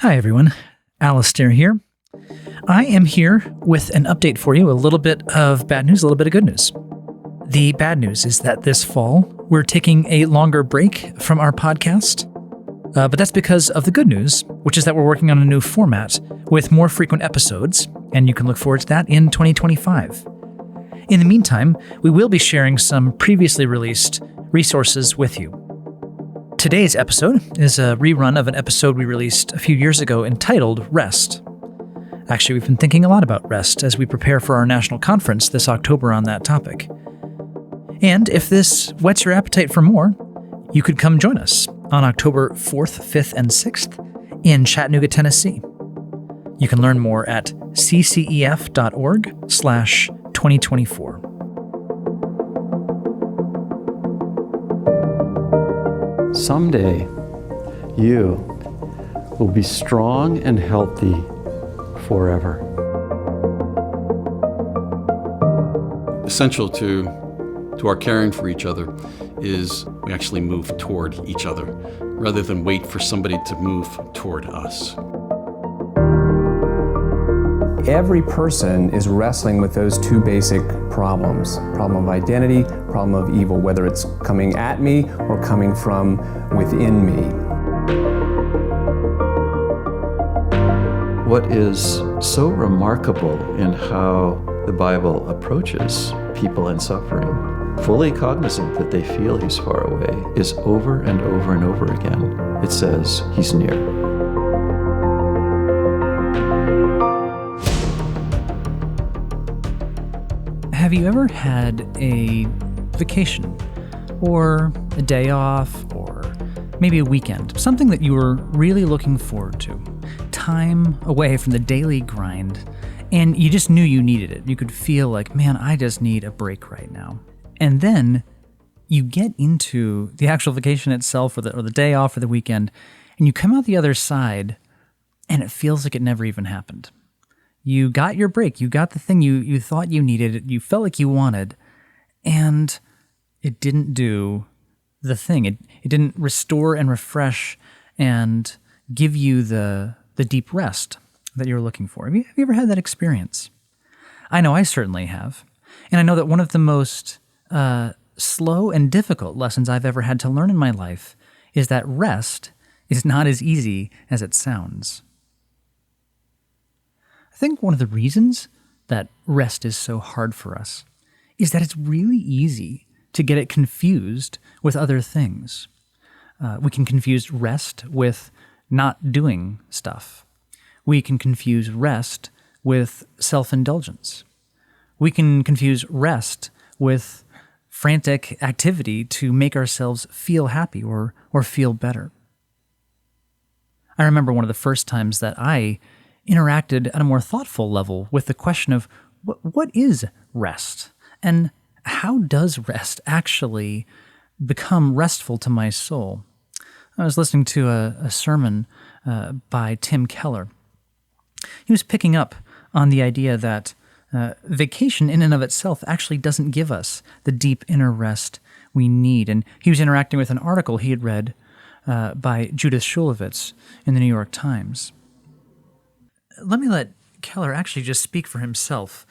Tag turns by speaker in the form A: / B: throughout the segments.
A: Hi everyone, Alistair here. I am here with an update for you, a little bit of bad news, a little bit of good news. The bad news is that this fall, we're taking a longer break from our podcast, but that's because of the good news, which is that we're working on a new format with more frequent episodes, and you can look forward to that in 2025. In the meantime, we will be sharing some previously released resources with you. Today's episode is a rerun of an episode we released a few years ago entitled Rest. Actually, we've been thinking a lot about rest as we prepare for our national conference this October on that topic. And if this whets your appetite for more, you could come join us on October 4th, 5th, and 6th in Chattanooga, Tennessee. You can learn more at ccef.org/2024.
B: Someday, you will be strong and healthy forever.
C: Essential to our caring for each other is we actually move toward each other rather than wait for somebody to move toward us.
D: Every person is wrestling with those two basic problems. Problem of identity, problem of evil, whether it's coming at me or coming from within me.
B: What is so remarkable in how the Bible approaches people in suffering, fully cognizant that they feel he's far away, is over and over and over again. It says he's near.
A: Have you ever had a vacation, or a day off, or maybe a weekend, something that you were really looking forward to, time away from the daily grind, and you just knew you needed it? You could feel like, man, I just need a break right now. And then you get into the actual vacation itself, or the day off, or the weekend, and you come out the other side, and it feels like it never even happened. You got your break, you got the thing you thought you needed, you felt like you wanted, and it didn't do the thing. It didn't restore and refresh and give you the deep rest that you were looking for. Have you ever had that experience? I know I certainly have. And I know that one of the most slow and difficult lessons I've ever had to learn in my life is that rest is not as easy as it sounds. I think one of the reasons that rest is so hard for us is that it's really easy to get it confused with other things. We can confuse rest with not doing stuff. We can confuse rest with self-indulgence. We can confuse rest with frantic activity to make ourselves feel happy or feel better. I remember one of the first times that I interacted at a more thoughtful level with the question of what is rest, and how does rest actually become restful to my soul? I was listening to a sermon by Tim Keller. He was picking up on the idea that vacation in and of itself actually doesn't give us the deep inner rest we need, and he was interacting with an article he had read by Judith Shulevitz in the New York Times. Let me let Keller actually just speak for himself,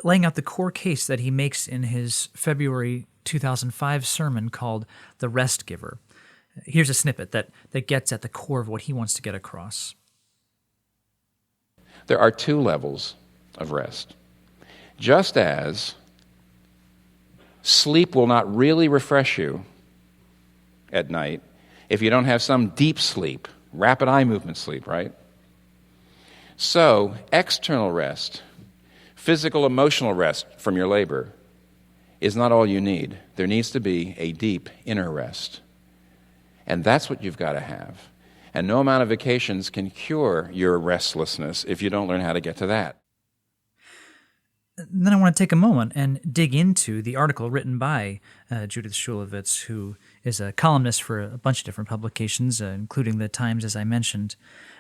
A: laying out the core case that he makes in his February 2005 sermon called The Rest Giver. Here's a snippet that gets at the core of what he wants to get across.
E: There are two levels of rest. Just as sleep will not really refresh you at night if you don't have some deep sleep, rapid eye movement sleep, right? So, external rest, physical, emotional rest from your labor, is not all you need. There needs to be a deep inner rest. And that's what you've got to have. And no amount of vacations can cure your restlessness if you don't learn how to get to that.
A: Then I want to take a moment and dig into the article written by Judith Shulevitz, who is a columnist for a bunch of different publications, including the Times, as I mentioned.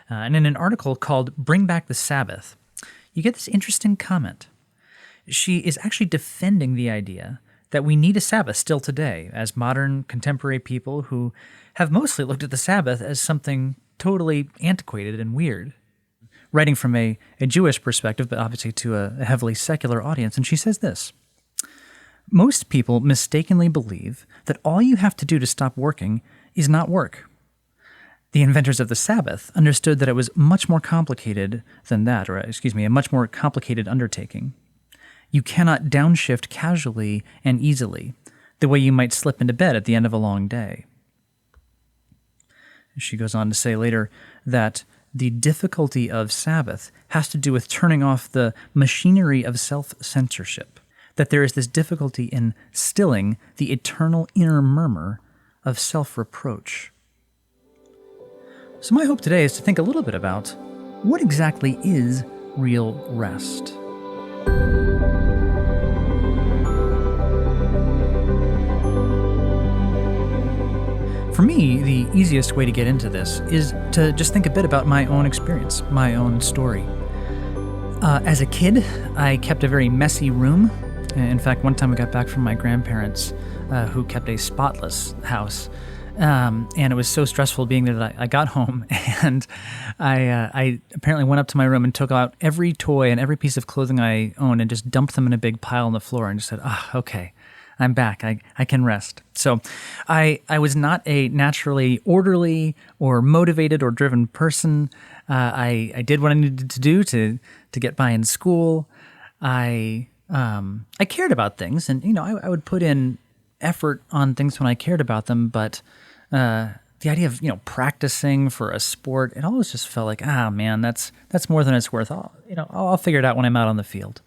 A: And in an article called Bring Back the Sabbath, you get this interesting comment. She is actually defending the idea that we need a Sabbath still today, as modern contemporary people who have mostly looked at the Sabbath as something totally antiquated and weird. Writing from a Jewish perspective, but obviously to a heavily secular audience, and she says this: most people mistakenly believe that all you have to do to stop working is not work. The inventors of the Sabbath understood that it was much more complicated than that, a much more complicated undertaking. You cannot downshift casually and easily, the way you might slip into bed at the end of a long day. She goes on to say later that the difficulty of Sabbath has to do with turning off the machinery of self-censorship, that there is this difficulty in stilling the eternal inner murmur of self-reproach. So my hope today is to think a little bit about what exactly is real rest. For me, the easiest way to get into this is to just think a bit about my own experience, my own story. As a kid, I kept a very messy room. In fact, one time I got back from my grandparents, who kept a spotless house. And it was so stressful being there that I got home and I apparently went up to my room and took out every toy and every piece of clothing I owned and just dumped them in a big pile on the floor and just said, okay, I'm back. I can rest. So I was not a naturally orderly or motivated or driven person. I did what I needed to do to get by in school. I cared about things, and I would put in effort on things when I cared about them, but the idea of practicing for a sport, it always just felt like, man, that's more than it's worth. I'll figure it out when I'm out on the field.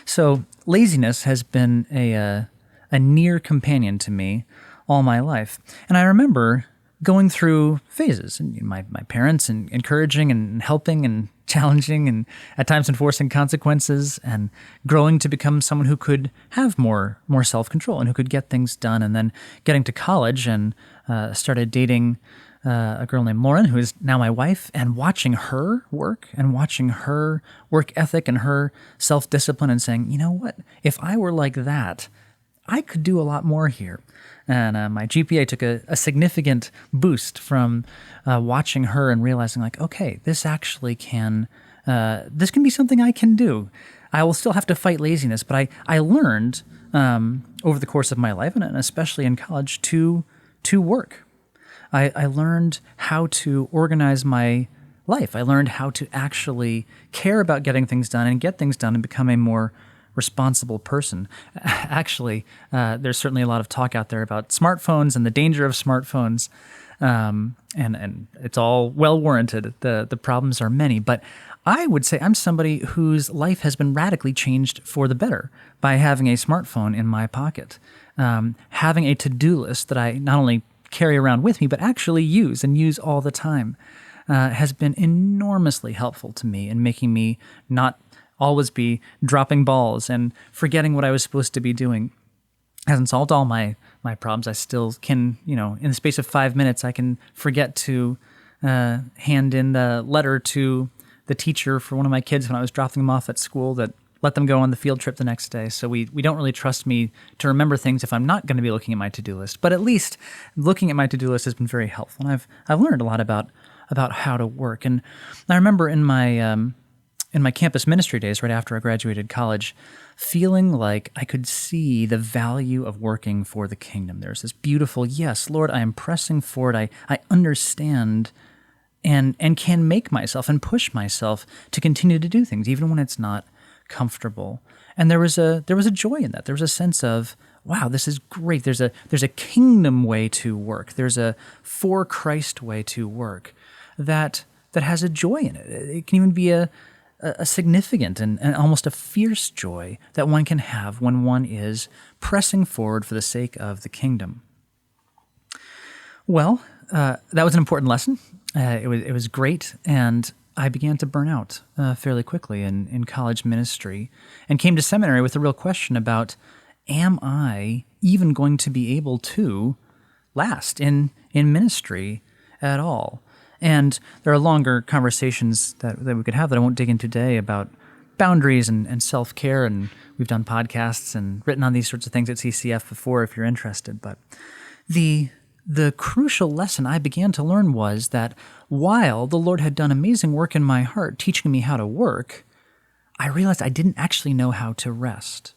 A: So laziness has been a near companion to me all my life, and I remember going through phases, and my parents and encouraging and helping and challenging and at times enforcing consequences, and growing to become someone who could have more self-control and who could get things done. And then getting to college and started dating a girl named Lauren, who is now my wife, and watching her work and watching her work ethic and her self-discipline and saying, you know what, if I were like that, I could do a lot more here. And my GPA took a significant boost from watching her and realizing, like, okay, this actually can be something I can do. I will still have to fight laziness, but I learned over the course of my life, and especially in college, to work. I learned how to organize my life. I learned how to actually care about getting things done and get things done and become a more responsible person. Actually, there's certainly a lot of talk out there about smartphones and the danger of smartphones, and it's all well warranted. The problems are many, but I would say I'm somebody whose life has been radically changed for the better by having a smartphone in my pocket, having a to-do list that I not only carry around with me, but actually use all the time, has been enormously helpful to me in making me not always be dropping balls and forgetting what I was supposed to be doing. Hasn't solved all my problems. I still can, in the space of 5 minutes, I can forget to hand in the letter to the teacher for one of my kids when I was dropping them off at school that let them go on the field trip the next day. So we don't really trust me to remember things if I'm not going to be looking at my to-do list. But at least looking at my to-do list has been very helpful. And I've learned a lot about how to work. And I remember in my campus ministry days, right after I graduated college, feeling like I could see the value of working for the kingdom. There's this beautiful, yes, Lord, I am pressing forward. I understand and can make myself and push myself to continue to do things, even when it's not comfortable. And there was a joy in that. There was a sense of, wow, this is great. There's a kingdom way to work. There's a for Christ way to work that has a joy in it. It can even be a significant and almost a fierce joy that one can have when one is pressing forward for the sake of the kingdom. Well, that was an important lesson. It was great, and I began to burn out fairly quickly in college ministry, and came to seminary with a real question about, am I even going to be able to last in ministry at all? And there are longer conversations that we could have that I won't dig into today about boundaries and self-care, and we've done podcasts and written on these sorts of things at CCF before if you're interested. But the the crucial lesson I began to learn was that while the Lord had done amazing work in my heart, teaching me how to work, I realized I didn't actually know how to rest.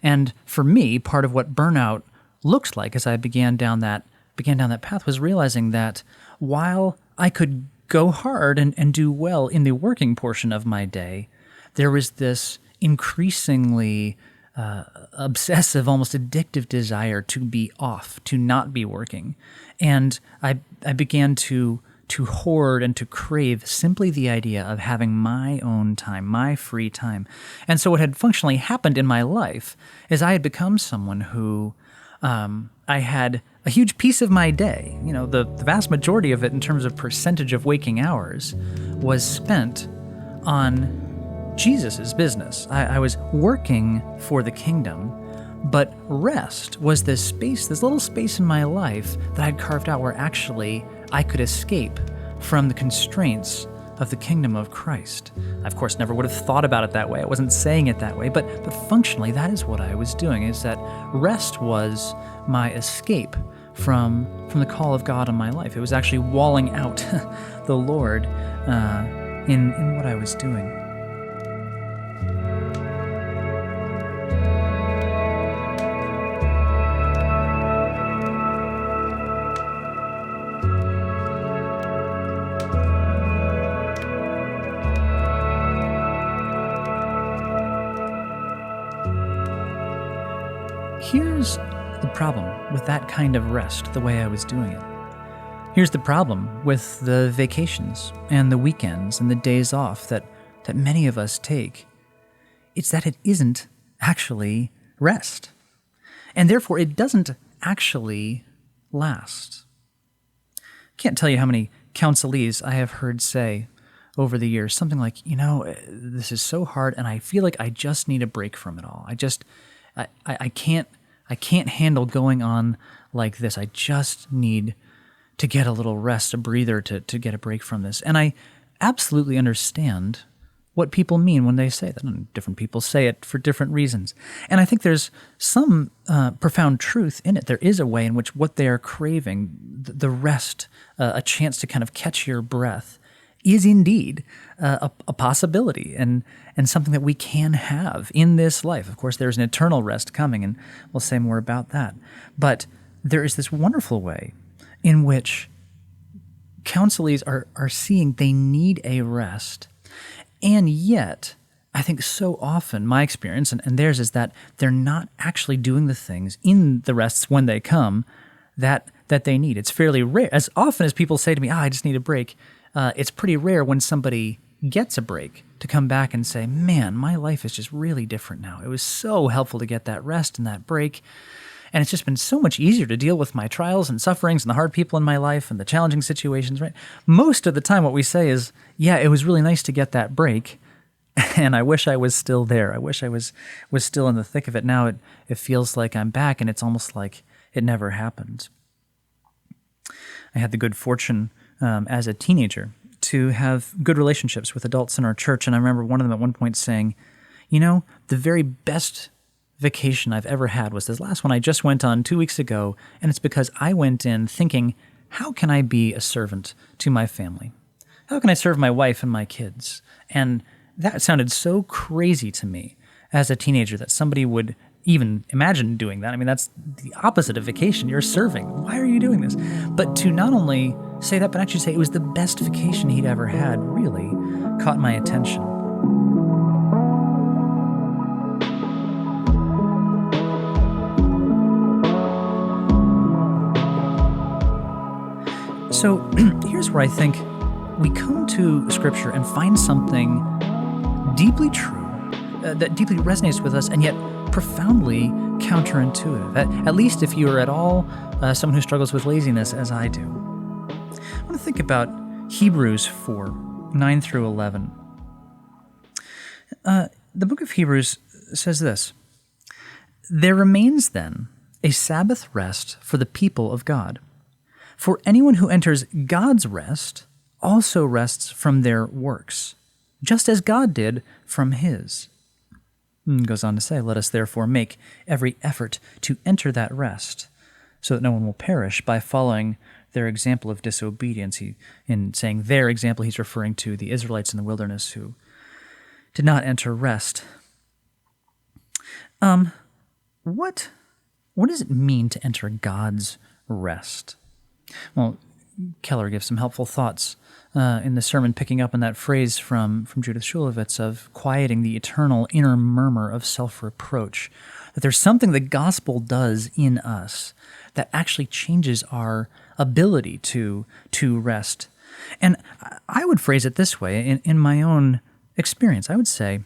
A: And for me, part of what burnout looked like as I began down that path was realizing that while I could go hard and do well in the working portion of my day, there was this increasingly obsessive, almost addictive desire to be off, to not be working. And I began to hoard and to crave simply the idea of having my own time, my free time. And so what had functionally happened in my life is I had become someone who I had a huge piece of my day, the vast majority of it in terms of percentage of waking hours, was spent on Jesus' business. I was working for the kingdom, but rest was this little space in my life that I'd carved out where actually I could escape from the constraints of the kingdom of Christ. I, of course, never would have thought about it that way. I wasn't saying it that way, but functionally that is what I was doing, is that rest was my escape from the call of God on my life. It was actually walling out the Lord in what I was doing. Here's the problem with that kind of rest, the way I was doing it. Here's the problem with the vacations and the weekends and the days off that many of us take. It's that it isn't actually rest. And therefore, it doesn't actually last. Can't tell you how many counselees I have heard say over the years something like, this is so hard and I feel like I just need a break from it all. I can't handle going on like this. I just need to get a little rest, a breather to get a break from this. And I absolutely understand what people mean when they say that. And different people say it for different reasons. And I think there's some profound truth in it. There is a way in which what they are craving, the rest, a chance to kind of catch your breath, is indeed a possibility and something that we can have in this life. Of course, there's an eternal rest coming, and we'll say more about that. But there is this wonderful way in which counselees are seeing they need a rest, and yet I think so often my experience and theirs is that they're not actually doing the things in the rests when they come that they need. It's fairly rare. As often as people say to me, I just need a break, it's pretty rare when somebody gets a break to come back and say, man, my life is just really different now. It was so helpful to get that rest and that break. And it's just been so much easier to deal with my trials and sufferings and the hard people in my life and the challenging situations, right? Most of the time what we say is, yeah, it was really nice to get that break. And I wish I was still there. I wish I was still in the thick of it. Now it feels like I'm back and it's almost like it never happened. I had the good fortune as a teenager to have good relationships with adults in our church. And I remember one of them at one point saying, the very best vacation I've ever had was this last one I just went on 2 weeks ago. And it's because I went in thinking, how can I be a servant to my family? How can I serve my wife and my kids? And that sounded so crazy to me as a teenager that somebody would even imagine doing that. I mean, that's the opposite of vacation. You're serving. Why are you doing this? But to not only say that, but actually say it was the best vacation he'd ever had really caught my attention. So here's where I think we come to Scripture and find something deeply true, that deeply resonates with us, and yet profoundly counterintuitive, at least if you are at all someone who struggles with laziness as I do. I want to think about Hebrews 4, 9 through 11. The book of Hebrews says this: "There remains then a Sabbath rest for the people of God. For anyone who enters God's rest also rests from their works, just as God did from his." And goes on to say, "Let us therefore make every effort to enter that rest, so that no one will perish, by following their example of disobedience. In saying their example, he's referring to the Israelites in the wilderness who did not enter rest. What does it mean to enter God's rest? Well, Keller gives some helpful thoughts in the sermon, picking up on that phrase from Judith Shulevitz of quieting the eternal inner murmur of self-reproach, that there's something the gospel does in us that actually changes our ability to rest. And I would phrase it this way, in my own experience, I would say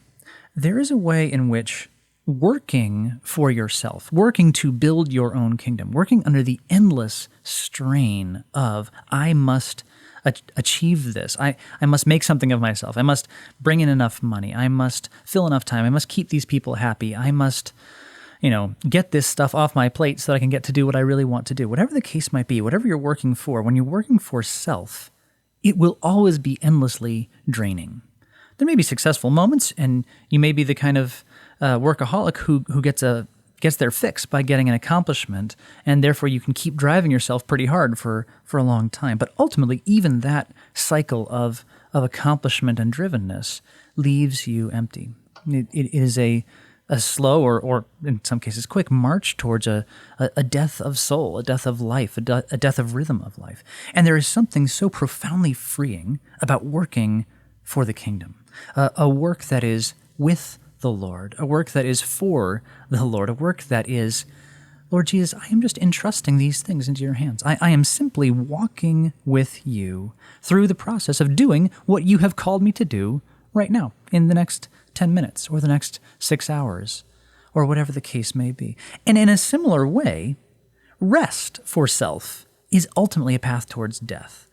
A: there is a way in which working for yourself, working to build your own kingdom, working under the endless strain of, I must achieve this, I must make something of myself, I must bring in enough money, I must fill enough time, I must keep these people happy, I must, get this stuff off my plate so that I can get to do what I really want to do. Whatever the case might be, whatever you're working for, when you're working for self, it will always be endlessly draining. There may be successful moments, and you may be the kind of workaholic who gets their fix by getting an accomplishment, and therefore you can keep driving yourself pretty hard for a long time. But ultimately, even that cycle of accomplishment and drivenness leaves you empty. It is a slow or in some cases quick march towards a death of soul, a death of life, a death of rhythm of life. And there is something so profoundly freeing about working for the kingdom, a work that is with the Lord, a work that is for the Lord, a work that is, Lord Jesus, I am just entrusting these things into your hands. I am simply walking with you through the process of doing what you have called me to do right now, in the next 10 minutes or the next 6 hours, or whatever the case may be. And in a similar way, rest for self is ultimately a path towards death.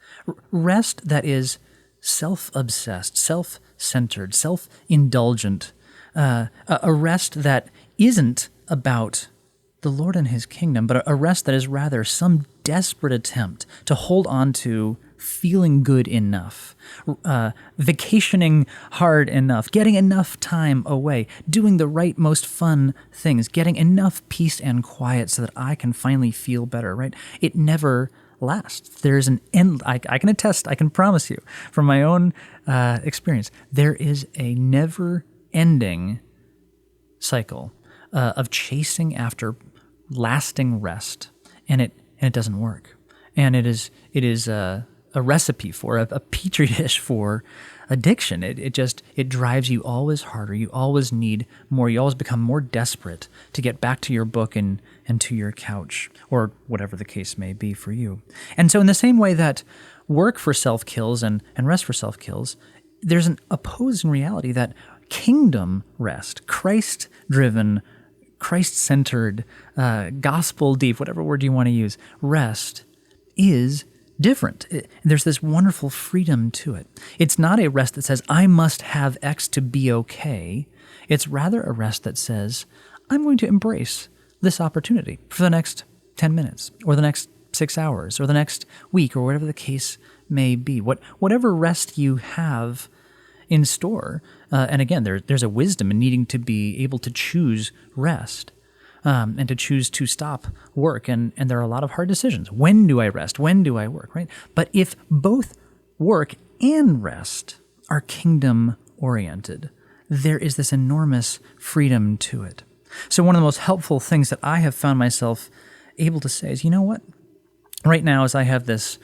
A: Rest that is self-obsessed, self-centered, self-indulgent, a rest that isn't about the Lord and his kingdom, but a rest that is rather some desperate attempt to hold on to feeling good enough, vacationing hard enough, getting enough time away, doing the right, most fun things, getting enough peace and quiet so that I can finally feel better, right? It never lasts. There's an end. I can attest, I can promise you from my own experience, there is a never-ending cycle of chasing after lasting rest, and it doesn't work. And it is a recipe for a petri dish for addiction. It drives you always harder. You always need more. You always become more desperate to get back to your book and to your couch, or whatever the case may be for you. And so in the same way that work for self kills and rest for self kills, there's an opposing reality that kingdom rest, Christ-driven, Christ-centered, gospel-deep, whatever word you want to use, rest is different. There's this wonderful freedom to it. It's not a rest that says, I must have X to be okay. It's rather a rest that says, I'm going to embrace this opportunity for the next 10 minutes, or the next 6 hours, or the next week, or whatever the case may be. Whatever rest you have in store, and again, there's a wisdom in needing to be able to choose rest. And to choose to stop work. And there are a lot of hard decisions. When do I rest? When do I work, right? But if both work and rest are kingdom-oriented, there is this enormous freedom to it. So one of the most helpful things that I have found myself able to say is, you know what? Right now, as I have this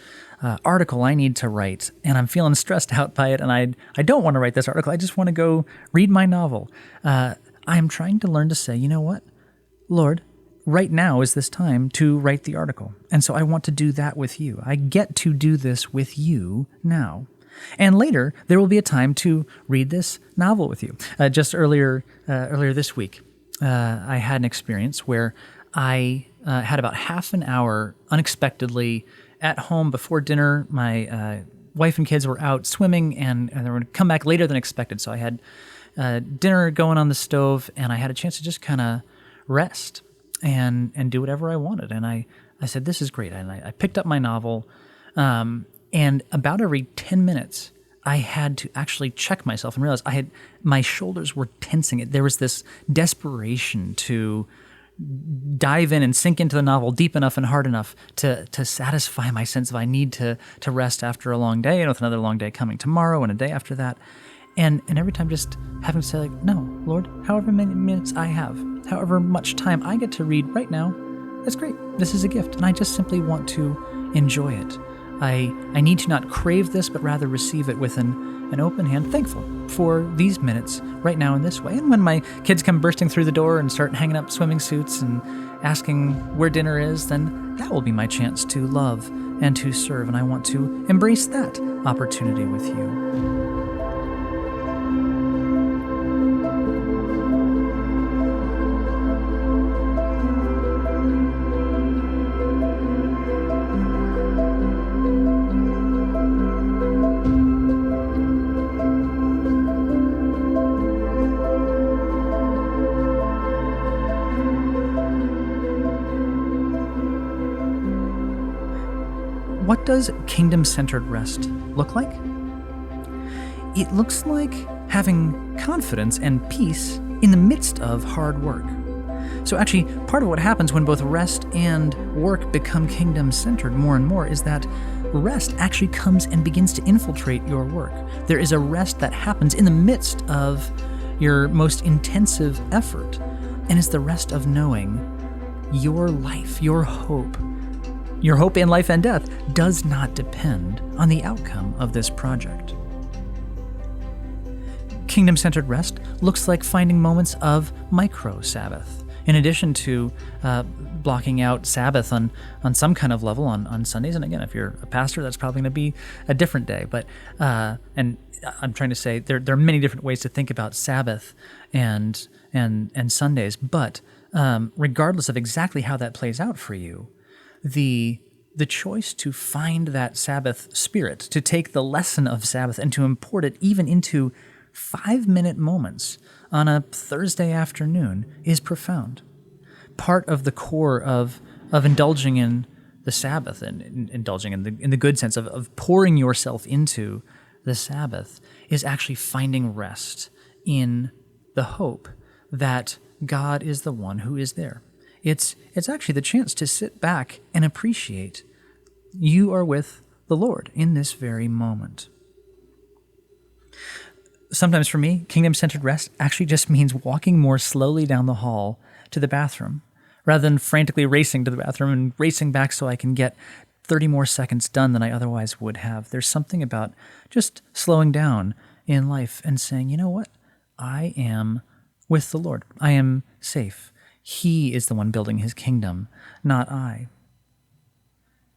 A: article I need to write, and I'm feeling stressed out by it, and I don't want to write this article. I just want to go read my novel. I am trying to learn to say, you know what? Lord, right now is this time to write the article. And so I want to do that with you. I get to do this with you now. And later, there will be a time to read this novel with you. Just earlier this week, I had an experience where I had about half an hour unexpectedly at home before dinner. My wife and kids were out swimming, and they were going to come back later than expected. So I had dinner going on the stove, and I had a chance to just kind of rest and do whatever I wanted. And I said, this is great. And I picked up my novel, and about every 10 minutes, I had to actually check myself and realize my shoulders were tensing. There was this desperation to dive in and sink into the novel deep enough and hard enough to satisfy my sense of I need to rest after a long day, and with another long day coming tomorrow and a day after that. And every time just having to say, like, no, Lord, however many minutes I have, however much time I get to read right now, that's great. This is a gift, and I just simply want to enjoy it. I need to not crave this, but rather receive it with an open hand, thankful for these minutes right now in this way. And when my kids come bursting through the door and start hanging up swimming suits and asking where dinner is, then that will be my chance to love and to serve, and I want to embrace that opportunity with you. What does kingdom-centered rest look like? It looks like having confidence and peace in the midst of hard work. So actually, part of what happens when both rest and work become kingdom-centered more and more is that rest actually comes and begins to infiltrate your work. There is a rest that happens in the midst of your most intensive effort, and it's the rest of knowing your life, your hope in life and death does not depend on the outcome of this project. Kingdom-centered rest looks like finding moments of micro-Sabbath. In addition to blocking out Sabbath on some kind of level on Sundays, and again, if you're a pastor, that's probably going to be a different day. But and I'm trying to say there are many different ways to think about Sabbath and Sundays. But regardless of exactly how that plays out for you, the choice to find that Sabbath spirit, to take the lesson of Sabbath and to import it even into 5-minute moments on a Thursday afternoon is profound. Part of the core of indulging in the Sabbath and indulging in the good sense of pouring yourself into the Sabbath is actually finding rest in the hope that God is the one who is there. It's actually the chance to sit back and appreciate you are with the Lord in this very moment. Sometimes for me, kingdom-centered rest actually just means walking more slowly down the hall to the bathroom, rather than frantically racing to the bathroom and racing back so I can get 30 more seconds done than I otherwise would have. There's something about just slowing down in life and saying, you know what? I am with the Lord. I am safe. He is the one building his kingdom, not I.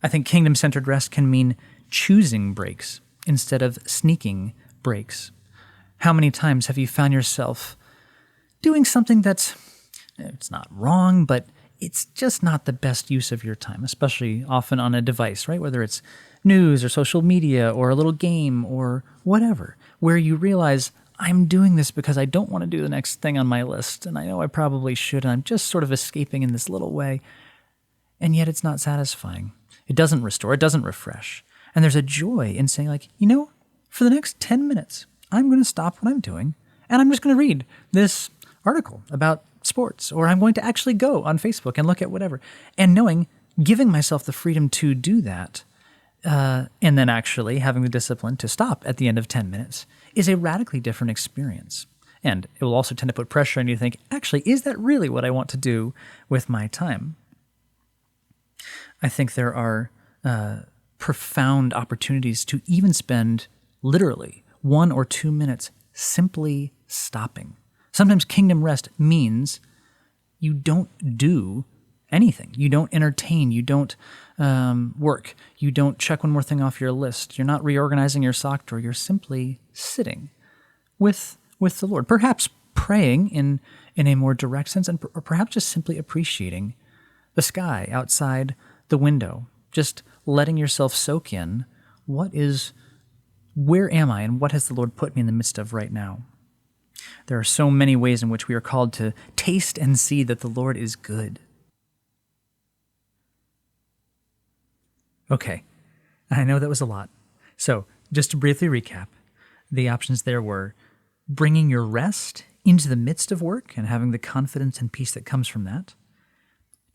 A: I think kingdom-centered rest can mean choosing breaks instead of sneaking breaks. How many times have you found yourself doing something it's not wrong, but it's just not the best use of your time, especially often on a device, right? Whether it's news or social media or a little game or whatever, where you realize, I'm doing this because I don't want to do the next thing on my list, and I know I probably should, and I'm just sort of escaping in this little way, and yet it's not satisfying. It doesn't restore, it doesn't refresh. And there's a joy in saying, like, you know, for the next 10 minutes, I'm going to stop what I'm doing, and I'm just going to read this article about sports, or I'm going to actually go on Facebook and look at whatever. And giving myself the freedom to do that, and then actually having the discipline to stop at the end of 10 minutes is a radically different experience. And it will also tend to put pressure on you to think, actually, is that really what I want to do with my time? I think there are profound opportunities to even spend literally 1 or 2 minutes simply stopping. Sometimes kingdom rest means you don't do anything. You don't entertain. You don't work. You don't check one more thing off your list. You're not reorganizing your sock drawer. You're simply sitting with the Lord, perhaps praying in a more direct sense, or perhaps just simply appreciating the sky outside the window, just letting yourself soak in where am I and what has the Lord put me in the midst of right now? There are so many ways in which we are called to taste and see that the Lord is good. Okay, I know that was a lot. So just to briefly recap, the options there were bringing your rest into the midst of work and having the confidence and peace that comes from that,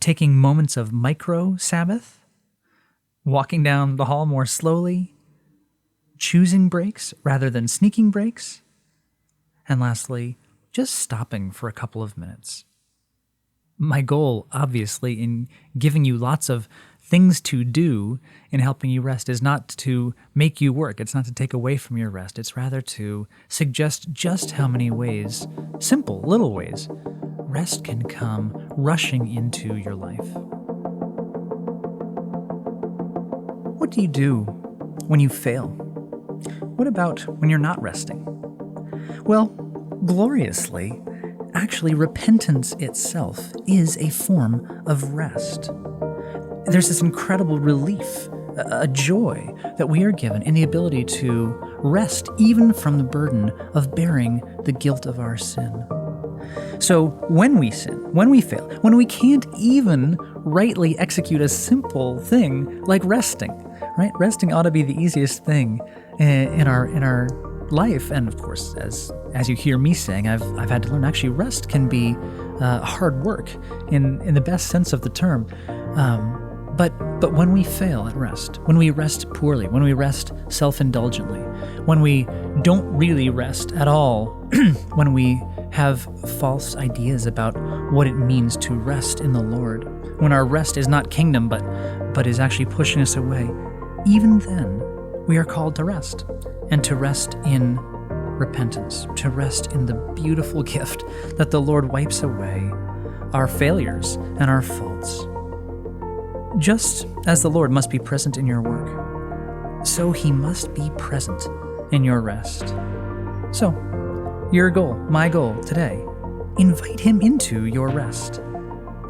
A: taking moments of micro Sabbath, walking down the hall more slowly, choosing breaks rather than sneaking breaks, and lastly, just stopping for a couple of minutes. My goal, obviously, in giving you lots of things to do in helping you rest is not to make you work. It's not to take away from your rest. It's rather to suggest just how many ways, simple, little ways, rest can come rushing into your life. What do you do when you fail? What about when you're not resting? Well, gloriously, actually, repentance itself is a form of rest. There's this incredible relief, a joy that we are given in the ability to rest even from the burden of bearing the guilt of our sin. So when we sin, when we fail, when we can't even rightly execute a simple thing like resting, right? Resting ought to be the easiest thing in our life. And of course, as you hear me saying, I've had to learn actually rest can be hard work in the best sense of the term. But when we fail at rest, when we rest poorly, when we rest self-indulgently, when we don't really rest at all, when we have false ideas about what it means to rest in the Lord, when our rest is not kingdom but is actually pushing us away, even then we are called to rest, and to rest in repentance, to rest in the beautiful gift that the Lord wipes away our failures and our faults. Just as the Lord must be present in your work, so he must be present in your rest. So, your goal, my goal today, invite him into your rest,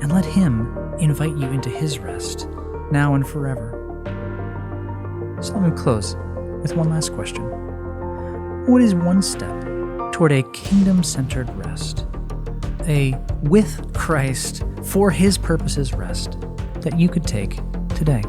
A: and let him invite you into his rest, now and forever. So let me close with one last question. What is one step toward a kingdom-centered rest, a with Christ, for his purposes rest, that you could take today?